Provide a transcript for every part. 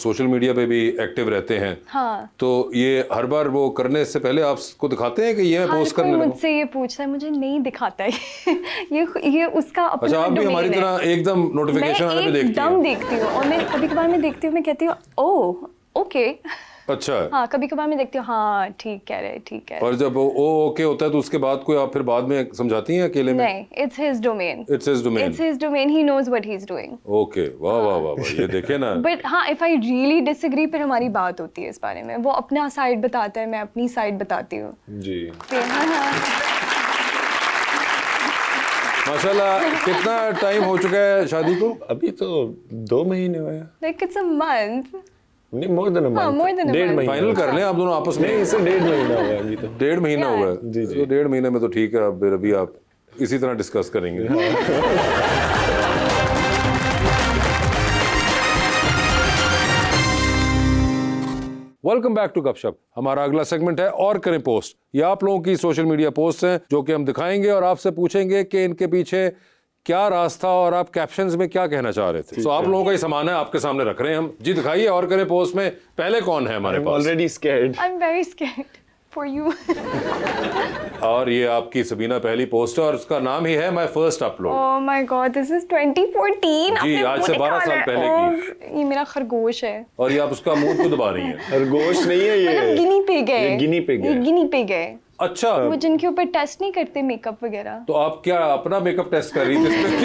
Social media पे भी active रहते हैं। हाँ। तो ये हर बार वो करने से पहले आपको दिखाते हैं कि ये मैं पोस्ट करने लगा? मुझसे ये पूछता है, मुझे नहीं दिखाता है। ये उसका अपना अच्छा, आप भी हमारी तरह एकदम नोटिफिकेशन आने पे देखती हैं? मैं एकदम देखती हूँ, और मैं कभी कभार मैं देखती हूँ, मैं कहती हूँ ओह ओके। अच्छा। हाँ, कभी कभार मैं देखती हूँ, हाँ ठीक कह रहे, ठीक है। और जब वो ओके होता है तो उसके बाद कोई आप फिर बाद में समझाती हैं अकेले में? नहीं, it's his domain. It's his domain. It's his domain, he knows what he is doing. Okay, वाह वाह वाह वाह, ये देखे ना। बट हाँ, इफ आई रियली डिसएग्री फिर हमारी बात होती है इस बारे में। वो अपना साइड बताता है, मैं अपनी साइड बताती हूँ जी। हाँ। माशाल्लाह, कितना टाइम हो चुका है शादी को? अभी तो 2 महीने हुए हैं। Like it's a month. नहीं, more than a month। more than a 1.5 month। महीना। फाइनल कर लें आप दोनों आपस में। नहीं, इसे 1.5 महीना हुआ है अभी तो। 1.5 महीना Yeah। हुआ है? जी, जी। तो 1.5 महीने में तो ठीक है। अब अभी आप इसी तरह डिस्कस करेंगे। वेलकम बैक टू गपशप। हमारा अगला सेगमेंट है और करें पोस्ट। ये आप लोगों की सोशल मीडिया पोस्ट हैं जो कि हम दिखाएंगे और आपसे पूछेंगे कि इनके पीछे क्या राज था और आप कैप्शंस में क्या कहना चाह रहे थे। तो आप लोगों का ही सामान है, आपके सामने रख रहे हैं हम। जी दिखाइए और करें पोस्ट में पहले कौन है हमारे I'm pass? already scared। I'm very scared for you। और ये आपकी सबीना पहली पोस्ट है और उसका नाम ही है my first upload. Oh my God, this is 2014। जी, आज से 12 साल पहले की। ये मेरा खरगोश है। और ये आप उसका मुंह क्यों दबा रही हैं? खरगोश नहीं है ये। मतलब गिनी पिग है। ये गिनी पिग है। ये गिनी पिग है। अच्छा, वो जिनके ऊपर टेस्ट नहीं करते मेकअप वगैरह। तो आप क्या अपना मेकअप टेस्ट कर रही थी इसमें?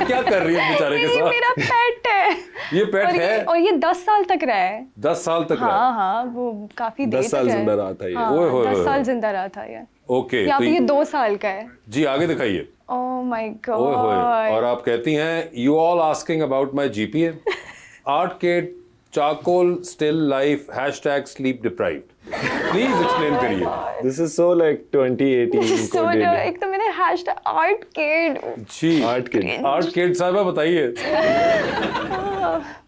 क्या कर रही है बेचारे के ये साथ? मेरा पेट है। ये पेट है और ये 10 साल तक रहा है। 10 साल तक रहा? हाँ हाँ, वो काफी देर 10 साल तक रहा है। जिंदा रहा था ये। हाँ, ओए होए 10 होए। साल जिंदा रहा था ये। ओके, या तो फिर ये 2 साल का है। जी आगे दिखाइए। ओह माय ओए होए। गॉड। और आप कहती हैं you all asking about my GPA, art kid, charcoal still life, #sleep deprived। Please explain करिए। This is so like 2018 So coded। एक तो मैंने #art kid। जी आर्ट किड। आर्ट किड साहबा बताइए।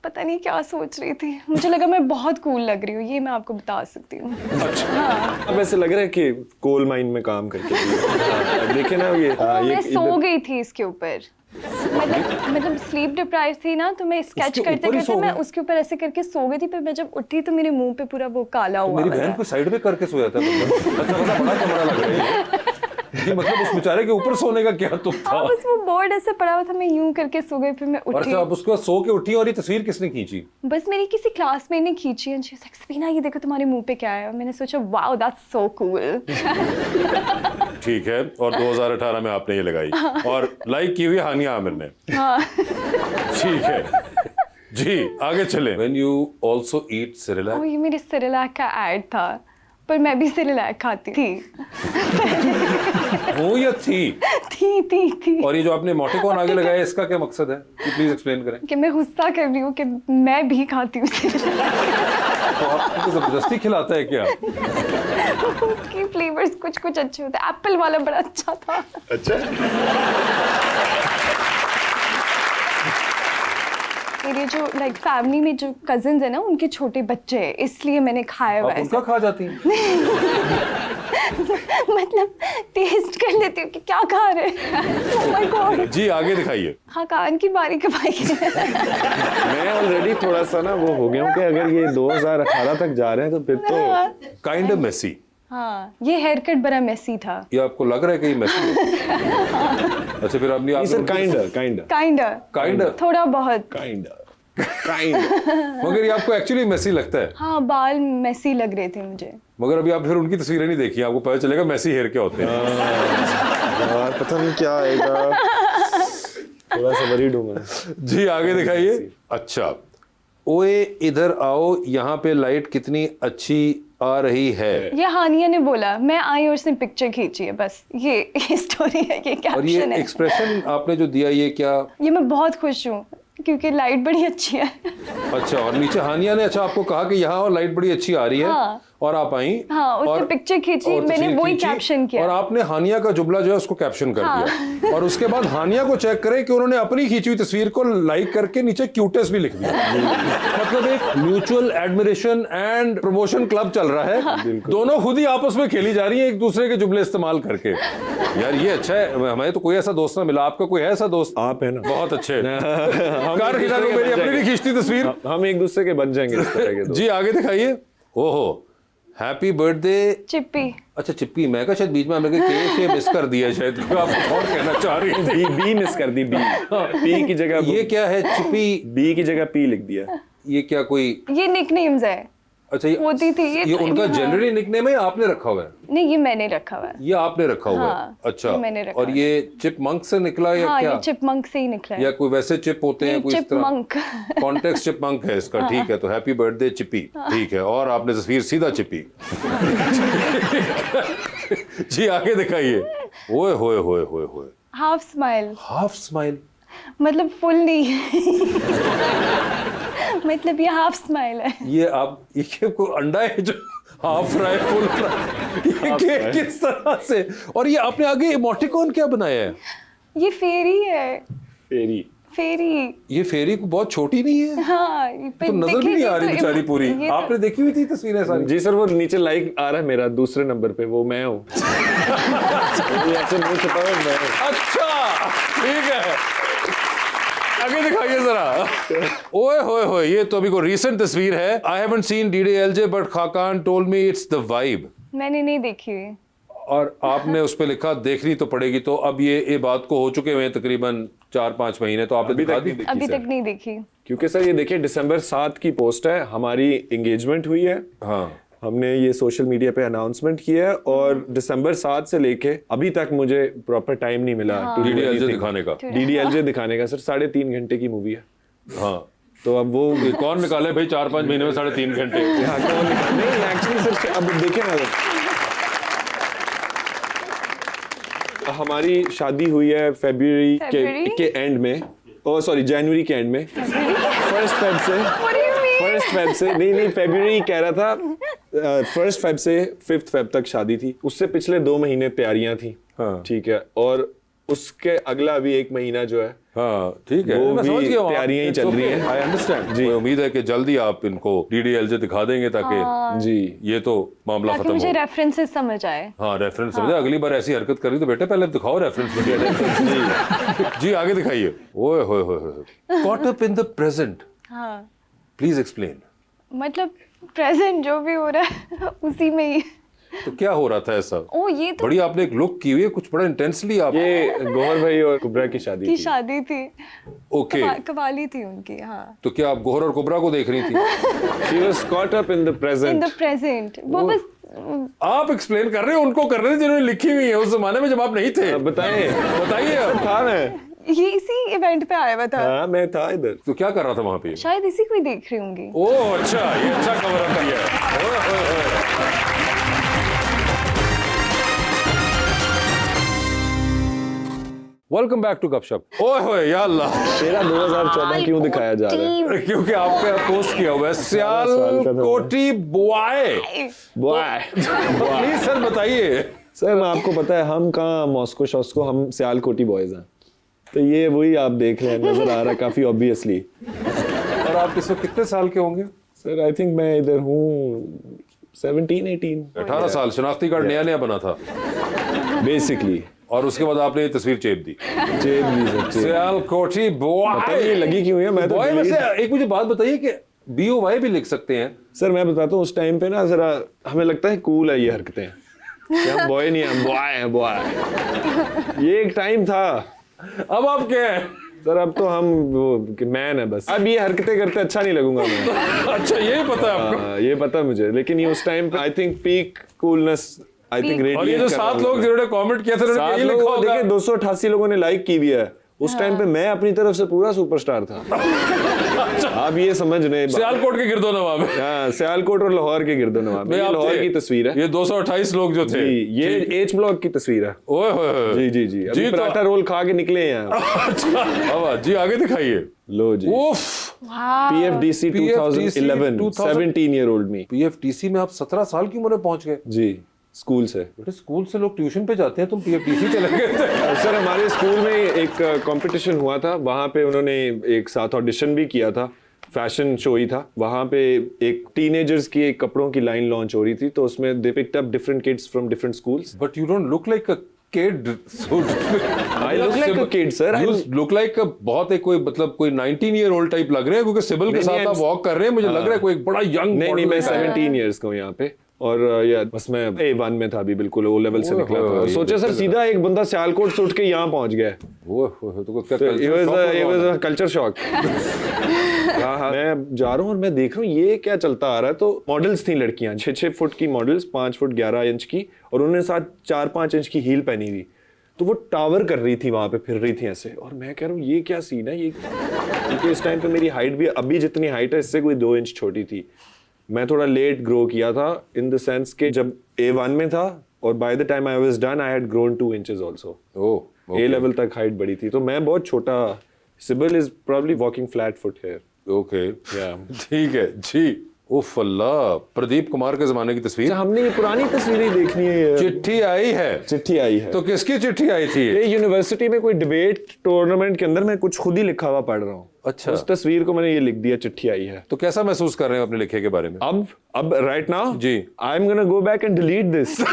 पता नहीं क्या सोच रही थी, मुझे लगा मैं बहुत कूल लग रही हूँ, ये मैं आपको बता सकती हूँ। अब ऐसे लग रहा है कि कोल माइन में काम करके देखे ना ये। मैं सो गई थी इसके ऊपर। मतलब स्लीप डिप्राइव थी ना, तो मैं स्केच उसके करते ऊपर ही करते सो मैं गई? उसके ऊपर ऐसे करके सो गई थी। पर मैं जब उठी तो मेरे मुंह पे पूरा वो काला हुआ मेरी था। बहन को साइड में करके सोया था मतलब। अच्छा मतलब बड़ा कमरा लग रहा है ये। मतलब उस बेचारे के ऊपर सोने का क्या तुम था? हाँ, बस वो बोर्ड ऐसे पड़ा हुआ था, मैं यूं करके सो गई, फिर मैं और उठी। अच्छा आप उसके बाद सो के उठी और ये तस्वीर किसने खींची? बस मेरी किसी क्लासमेट ने खींची है। सबीना ये देखो तुम्हारे मुंह पे क्या है। और मैंने सोचा वाओ दैट्स सो कूल। ठीक है। और 2018 में आपने ये लगाई और लाइक की हुई हानिया आमिर ने। हाँ। ठीक है जी, आगे चलें। When you also eat Cerelac? ये मेरी सेरेलैक का ऐड था, पर मैं भी सेरेलैक खाती थी। हो या थी? थी। और ये जो आपने इमोटिकॉन आगे लगाया इसका क्या मकसद है? प्लीज एक्सप्लेन करें। कि मैं गुस्सा कर रही हूँ कि मैं भी खाती हूँ सेरेलैक। तो आपको जबरदस्ती खिलाता है क्या? उसकी फ्लेवर्स कुछ कुछ अच्छे होते हैं। एप्पल वाला बड़ा अच्छा था। अच्छा। मेरे जो लाइक फैमिली में जो कजिन्स है ना, उनके छोटे बच्चे हैं, इसलिए मैंने खाया हुआ आप है। उनका खा जाती हैं? मतलब टेस्ट कर लेती हूँ कि क्या खा रहे हैं। Oh my God। जी आगे दिखाइए। हाँ, कान की बारी कब आई? मैं ऑलरेडी थोड़ा सा ना वो हो गया हूँ कि अगर ये 2018 तक जा रहे हैं तो फिर तो काइंड ऑफ मेसी। हाँ, ये हेयर कट बड़ा मेसी था। ये आपको लग रहा है कि ये मेसी है? अच्छा फिर आपने सर काइंड थोड़ा बहुत। मगर ये आपको एक्चुअली मेसी लगता है? हाँ, बाल मेसी लग रहे थे मुझे। मगर अभी आप फिर उनकी तस्वीरें नहीं देखी, आपको पता चलेगा मेसी हेयर क्या होते हैं। यार पता नहीं क्या आएगा, थोड़ा सा वरीड हूं मैं। जी आगे दिखाइए। अच्छा, ओए इधर आओ, यहाँ पे लाइट कितनी अच्छी आ रही है। ये हानिया ने बोला, मैं आई और उसने पिक्चर खींची है, बस ये स्टोरी है, ये कैप्शन और ये है। एक्सप्रेशन आपने जो दिया ये क्या? ये मैं बहुत खुश हूँ क्योंकि लाइट बड़ी अच्छी है। अच्छा, और नीचे हानिया ने अच्छा आपको कहा कि यहाँ और लाइट बड़ी अच्छी आ रही है। हाँ। और आप आई हाँ, उसने पिक्चर खींची, और मैंने तस्वीर वही खींची, कैप्शन किया। और आपने हानिया का जुमला जो है उसको कैप्शन कर दिया और उसके बाद हानिया को चेक करें कि उन्होंने अपनी खींची हुई तस्वीर को लाइक करके नीचे क्यूटेस्ट भी लिख दिया। मतलब एक mutual admiration and promotion club चल रहा है, दोनों खुद ही आपस में खेली जा रही है एक दूसरे के जुमले इस्तेमाल करके। यार ये अच्छा है, हमें तो कोई ऐसा दोस्त ना मिला। आपका कोई है ऐसा दोस्त? आप है ना, बहुत अच्छे। हम कार एक हिला दूसरे को के मेरी बन अपनी भी जाएंगे। खींचती तस्वीर। हम एक दूसरे के बन जाएंगे इस तरह के दोस्त। जी आगे दिखाइए। ओहो, हैप्पी बर्थडे चिप्पी। अच्छा चिप्पी, मैं कहा शायद बीच में हमने के से मिस कर दिया शायद, आप और कहना चाह रही थी। बी मिस कर दी, बी पी की जगह ये क्या है चिप्पी? बी की जगह पी लिख दिया। ये क्या कोई ये निकनेम्स है। अच्छा ये होती थी ये उनका हाँ। जनरली निकनेम है या आपने रखा हुआ है? नहीं, ये मैंने रखा हुआ है। ये आपने रखा हुआ हाँ, है? अच्छा, ये मैंने रखा और ये चिपमंक से निकला या हाँ, क्या? ये चिपमंक से ही निकला है। या कोई वैसे चिप होते हैं ये कोई इस तरह? चिपमंक। कॉन्टेक्स्ट चिपमंक है इसका, ठीक है। तो हैप्पी बर्थडे चिप्पी, ठीक है। और आपने तस्वीर सीधा चिप्पी। जी आगे दिखाइए। ओए होए होए होए होए, हाफ स्माइल, हाफ स्माइल। मतलब फुल नहीं। मतलब ये हाफ स्माइल है। ये आप ये कोई अंडा है जो हाफ फ्राई फुल फ्राई, ये किस तरह से? और ये आपने आगे इमोटिकॉन क्या बनाया है? ये फेरी है। फेरी, फेरी। ये फेरी को बहुत छोटी नहीं है? हाँ, ये तो नजर भी नहीं आ रही बेचारी पूरी। ये तो- आपने देखी हुई थी तस्वीरें सारी? जी सर, वो नीचे लाइक आ रहा है मेरा दूसरे नंबर पे, वो मैं हूँ। ऐसे मुंह छुपा हुआ मैं हूँ। अच्छा ठीक है, आगे दिखाइए जरा। ओए होए होए, ये तो अभी को रीसेंट तस्वीर है। I haven't seen DDLJ but Khaqan told me it's the vibe. मैंने नहीं देखी हुई। और आपने उस पे लिखा देखनी तो पड़ेगी। तो अब ये बात को हो चुके हुए हैं तकरीबन 4-5 महीने, तो आपने अभी दिखा तक दी? नहीं देखी अभी सर। तक नहीं देखी। क्योंकि सर ये देखिए दिसंबर 7 की पोस्ट है, हमारी एंगेजमेंट हुई है। हाँ, हमने ये सोशल मीडिया पे अनाउंसमेंट किया है और दिसंबर 7 से लेके अभी तक मुझे प्रॉपर टाइम नहीं मिला DDLJ दिखाने का। DDLJ दिखाने का। सर 3.5 घंटे की मूवी है। हाँ, तो अब वो ये कौन निकाले भाई 4-5 महीने में 3.5 घंटे? यहाँ कौन नहीं, एक्चुअली सर अब देखें ना, हमारी शादी हुई है फरवरी February? के एंड में, ओ सॉरी जनवरी के एंड में, फर्स्ट फेब से। What do you mean? First Feb से नहीं फरवरी कह रहा था। फर्स्ट फेब से 5th फेब तक शादी थी। उससे पिछले 2 महीने तैयारियां थी। हाँ। ठीक है, और उसके अगला अभी 1 महीना जो है हाँ ठीक है, वो मैं भी समझ गया हूँ। तैयारियां ही चल रही हैं। आई अंडरस्टैंड जी। उम्मीद है कि जल्दी आप इनको DDLJ दिखा देंगे ताकि जी ये तो मामला ताकि खत्म मुझे हो। रेफरेंसेस समझ आए। हाँ रेफरेंस समझे। अगली बार ऐसी हरकत करी तो बेटे पहले दिखाओ रेफरेंस जी जी आगे दिखाइए। ओए होए होए होए, caught up in the present, हाँ, प्लीज एक्सप्लेन। मतलब प्रेजेंट जो भी हो रहा है उसी में ही। तो क्या हो रहा था ऐसा? ओ, ये तो बड़ी आपने एक लुक की हुई है कुछ बड़ा इंटेंसली आप। ये गौहर भाई और कुबरा की शादी की थी। शादी थी। ओके, कवाली थी उनकी। हाँ, तो क्या आप गोहर और कुबरा को देख रही थी? She was caught up in the in present. The present. वो बस आप एक्सप्लेन कर रहे हो, उनको कर रहे थे जिन्होंने लिखी हुई है उस जमाने में जब आप नहीं थे। बताएं, बताइए अब। था मैं। ये इसी इवेंट पे आया हुआ था। हाँ मैं था इधर। तो क्या कर रहा था वहां पे? शायद इसी को ही देख रही होंगी। ओह अच्छा, ये अच्छा कवर अप किया है। ओए होए होए। वेलकम बैक टू गपशप। ओए होए या अल्लाह, तेरा 2014 क्यों दिखाया जा रहा है? क्योंकि आपका पोस्ट किया हुआ है साल का था। कोटी बॉय। बॉय प्लीज सर बताइए। सर मैं आपको पता है हम कहाँ मॉस्को शॉस्को, हम सियालकोटी बॉयज हैं। तो ये वही आप देख रहे हैं, नजर आ रहा है काफी ऑब्वियसली। और आप इस वक्त कितने साल के होंगे? सर आई थिंक मैं इधर हूँ 17-18 18 साल। शनाख्ती कार्ड नया नया बना था बेसिकली। और उसके बाद आपने ये तस्वीर चेप दी। जेब भी सर, जेब। सियालकोटी पता नहीं बॉय। लगी क्यों है, मैं तो बॉय में delete- से एक मुझे बात बताइए कि BOY भी लिख सकते हैं? सर मैं बताता हूँ उस टाइम पे ना जरा हमें लगता है कूल है ये हरकतें कि हम बॉय नहीं, हम बॉय हैं, बॉय। ये एक टाइम था। अब आप क्या है? सर अब तो हम वो मैन है बस। अब ये हरकतें करते अच्छा नहीं लगूंगा मैं। अच्छा यही पता है आपको? हाँ, ये पता है मुझे, लेकिन ये उस time I think peak coolness I think radiate. और ये जो 7 लोग जिन्होंने कमेंट किया था उन्होंने 7 यही लिखा लोग होगा। देखिए 288 लोगों ने लाइक की भी है। उस टाइम पे मैं अपनी तरफ से पूरा सुपरस्टार था। अच्छा आप ये समझ रहे सियालकोट के गिरदो नवाब है। हाँ, सियालकोट और लाहौर के गिरदोनवाब, ये आप लाहौर थे। की तस्वीर है। ये 228 लोग जो थे। जी, ये एच ब्लॉक की तस्वीर है। ओए होए होए। जी जी जी, अभी तो- पराठा रोल खा के निकले हैं यहाँ। अच्छा अब जी आगे दिखाइए। लो जी, उफ, PFDC 2011, 17 year old me। PFTC में आप 17 साल की उम्र में पहुंच गए। जी, स्कूल से। बेटे स्कूल से लोग ट्यूशन पे जाते हैं, तुम PFTC चले गए थे। सर हमारे स्कूल में एक कंपटीशन हुआ था, वहाँ पे उन्होंने एक साथ ऑडिशन भी किया था, फैशन शो ही था। वहाँ पे एक टीनेजर्स की एक कपड़ों की लाइन लॉन्च हो रही थी, तो उसमें they picked up different kids from different schools. But you don't look like a kid. I look like a kid, sir। You look like a बहुत एक कोई मतलब कोई 19-year-old टाइप लग रहे हैं, क्योंकि सिबिल के नहीं, साथ नहीं, आप वॉक कर रहे हैं, मुझे लग रहा है कोई एक बड़ा यंग। नहीं, मैं 17 years का हूँ यहाँ पे, और या बस मैं A1 में था अभी, बिल्कुल O लेवल से ओह, निकला था। ओह, और ये सोचे सर सीधा एक बंदा सियालकोट से उठ के यहाँ पहुँच गया है। तो क्या It was a culture shock। हाँ, मैं जा रहा हूँ और मैं देख रहा हूँ ये क्या चलता आ रहा है। तो मॉडल्स थी लड़कियां, 6-6 फुट की मॉडल्स, 5 फुट 11 इंच की, और उन्होंने साथ 4-5 इंच की हील पहनी हुई। तो वो टावर कर रही थी, वहां पे फिर रही थी ऐसे, और मैं कह रहा हूँ ये क्या सीन है ये, क्योंकि इस टाइम पे मेरी हाइट भी अभी जितनी हाइट है इससे कोई 2 इंच छोटी थी। मैं थोड़ा लेट ग्रो किया था, इन द सेंस के जब A1 में था, और by the time I was done I had grown 2 inches also. A level तक हाइट बड़ी थी, तो मैं बहुत छोटा। CIBIL is probably walking flat foot here. Okay ठीक है जी। उफ अल्लाह, प्रदीप कुमार के जमाने की तस्वीर। हमने ये पुरानी तस्वीरें देखनी है। चिट्ठी आई है। चिट्ठी आई है। तो किसकी चिट्ठी आई थी? ये यूनिवर्सिटी में कोई डिबेट टूर्नामेंट के अंदर मैं कुछ खुद ही लिखा हुआ पढ़ रहा हूँ। अच्छा। उस तस्वीर को मैंने ये लिख दिया, चिट्ठी आई है। तो कैसा महसूस कर रहे हैं अपने लिखे के बारे में? अब राइट नाउ जी। I am gonna go back and delete this. O